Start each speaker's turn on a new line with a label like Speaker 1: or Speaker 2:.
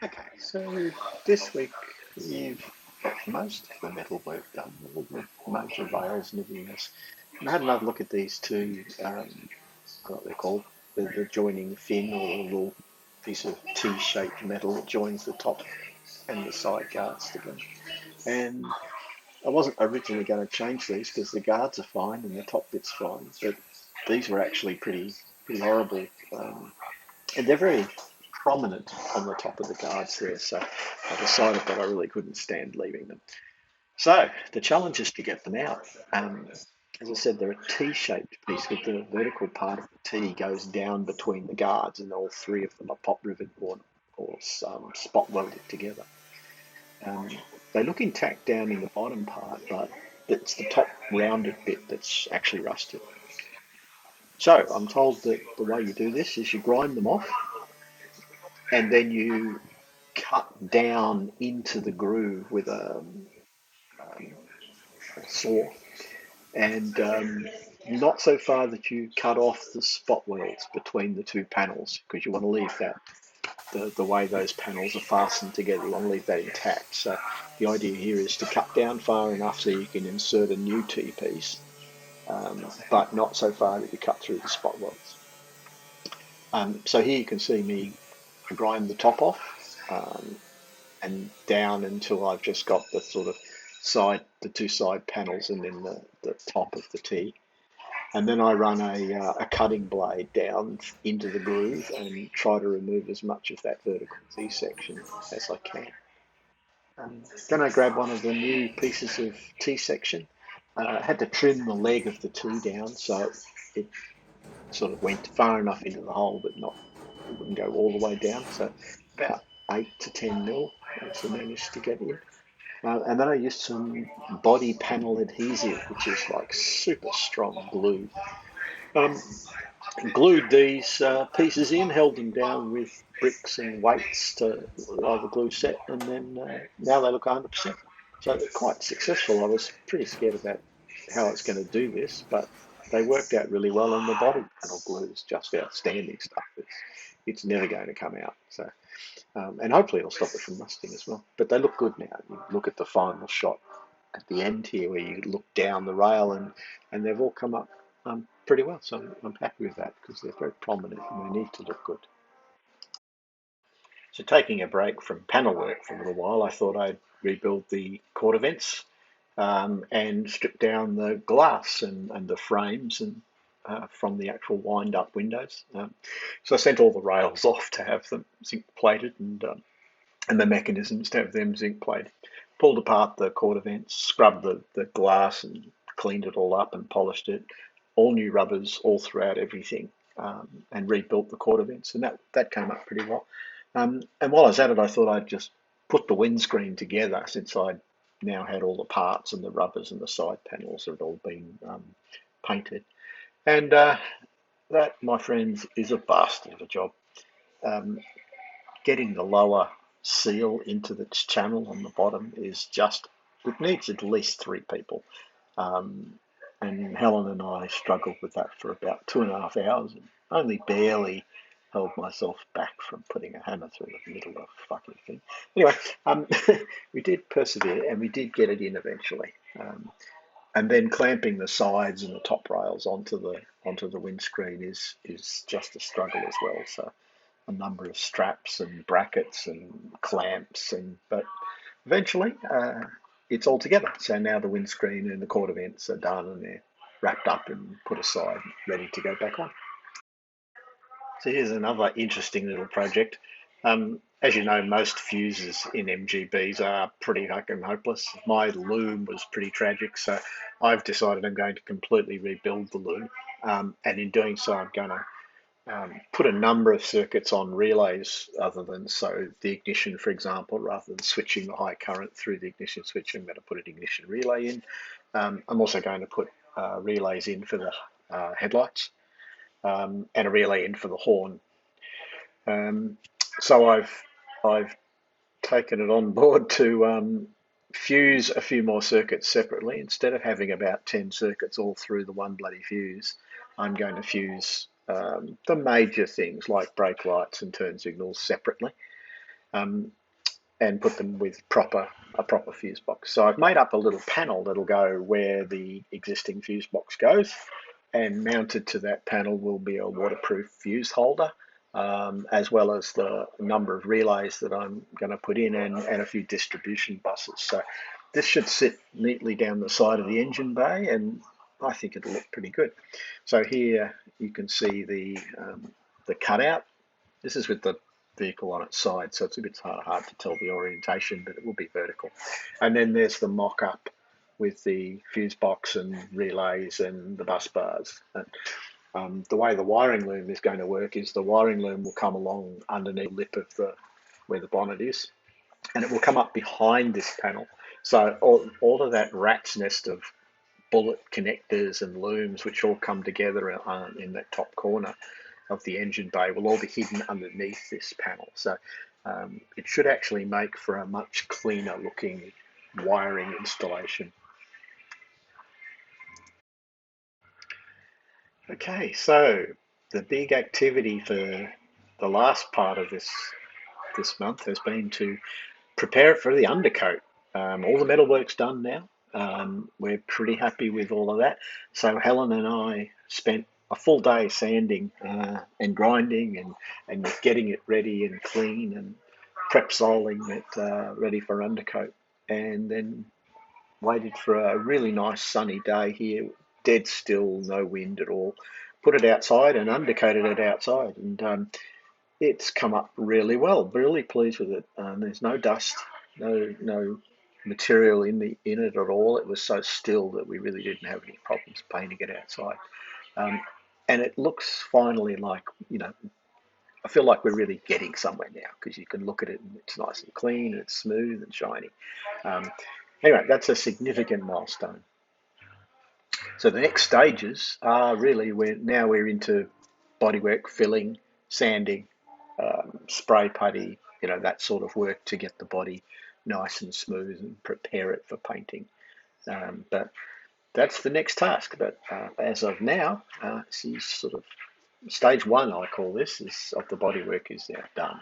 Speaker 1: Okay, so this week we've got most of the metal work done, all the major rails and everything else. And I had another look at these two, what they're called, the joining fin, or a little piece of T-shaped metal that joins the top and the side guards together. And I wasn't originally going to change these because the guards are fine and the top bit's fine, but these were actually pretty horrible. And they're very prominent on the top of the guards there, so I decided that I really couldn't stand leaving them. So the challenge is to get them out. As I said, they're a T-shaped piece with the vertical part of the T goes down between the guards, and all three of them are pop rivet or spot welded together. Um, they look intact down in the bottom part, but it's the top rounded bit that's actually rusted. So I'm told that the way you do this is you grind them off, and then you cut down into the groove with a saw, and not so far that you cut off the spot welds between the two panels, because you want to leave that the way those panels are fastened together. You want to leave that intact. So the idea here is to cut down far enough so you can insert a new T piece, but not so far that you cut through the spot welds. So here you can see me grind the top off, and down until I've just got the sort of the two side panels, and then the top of the T. And then I run a cutting blade down into the groove and try to remove as much of that vertical T section as I can. Then I grab one of the new pieces of T section. I had to trim the leg of the T down so it sort of went far enough into the hole, but it wouldn't go all the way down. So about 8 to 10 mil, I managed to get in. And then I used some body panel adhesive, which is like super strong glue. Um, Glued these pieces in, held them down with bricks and weights to while the glue set, and then now they look 100%. So they're quite successful. I was pretty scared about how it's going to do this, but they worked out really well, and the body panel glue is just outstanding stuff. It's never going to come out. So, and hopefully it'll stop it from rusting as well. But they look good now. You look at the final shot at the end here, where you look down the rail, and they've all come up pretty well. So I'm happy with that because they're very prominent and they need to look good. So taking a break from panel work for a little while, I thought I'd rebuild the quarter vents, and strip down the glass and the frames and from the actual wind-up windows. So I sent all the rails off to have them zinc plated, and the mechanisms to have them zinc plated. Pulled apart the quarter vents, scrubbed the glass and cleaned it all up and polished it. All new rubbers all throughout everything, and rebuilt the quarter vents, and that came up pretty well. And while I was at it, I thought I'd just put the windscreen together, since I'd now had all the parts and the rubbers and the side panels had all been painted. And that, my friends, is a bastard of a job. Um, Getting the lower seal into the channel on the bottom is just, it needs at least three people. And Helen and I struggled with that for about 2.5 hours, and only barely held myself back from putting a hammer through the middle of the fucking thing. Anyway, we did persevere and we did get it in eventually. And then clamping the sides and the top rails onto the windscreen is just a struggle as well. So a number of straps and brackets and clamps, but eventually it's all together. So now the windscreen and the quarter vents are done and they're wrapped up and put aside, ready to go back on. So here's another interesting little project. As you know, most fuses in MGBs are pretty fucking hopeless. My loom was pretty tragic, so I've decided I'm going to completely rebuild the loom. And in doing so, I'm going to put a number of circuits on relays, other than so the ignition, for example, rather than switching the high current through the ignition switch, I'm going to put an ignition relay in. I'm also going to put relays in for the headlights, and a relay in for the horn. So I've taken it on board to fuse a few more circuits separately. Instead of having about 10 circuits all through the one bloody fuse, I'm going to fuse the major things like brake lights and turn signals separately. and put them with a proper fuse box. So I've made up a little panel that'll go where the existing fuse box goes, and mounted to that panel will be a waterproof fuse holder, as well as the number of relays that I'm going to put in, and a few distribution buses. So this should sit neatly down the side of the engine bay, and I think it'll look pretty good. So here you can see the cutout. This is with the vehicle on its side, so it's a bit hard to tell the orientation, but it will be vertical. And then there's the mock-up with the fuse box and relays and the bus bars. And, the way the wiring loom is going to work is the wiring loom will come along underneath the lip of where the bonnet is, and it will come up behind this panel. So all of that rat's nest of bullet connectors and looms, which all come together in that top corner of the engine bay, will all be hidden underneath this panel. So it should actually make for a much cleaner looking wiring installation. Okay, so the big activity for the last part of this month has been to prepare it for the undercoat. All the metalwork's done now. We're pretty happy with all of that. So Helen and I spent a full day sanding and grinding and getting it ready and clean and prep soling it ready for undercoat, and then waited for a really nice sunny day here, dead still, no wind at all. Put it outside and undercoated it outside, and it's come up really well. Really pleased with it. There's no dust, no material in it at all. It was so still that we really didn't have any problems painting it outside. And it looks finally like, I feel like we're really getting somewhere now, because you can look at it and it's nice and clean and it's smooth and shiny. Anyway, that's a significant milestone. So the next stages are really we're into bodywork, filling, sanding, spray putty, that sort of work to get the body nice and smooth and prepare it for painting. But that's the next task. But as of now, this is sort of stage one, I call this, is of the bodywork is now done.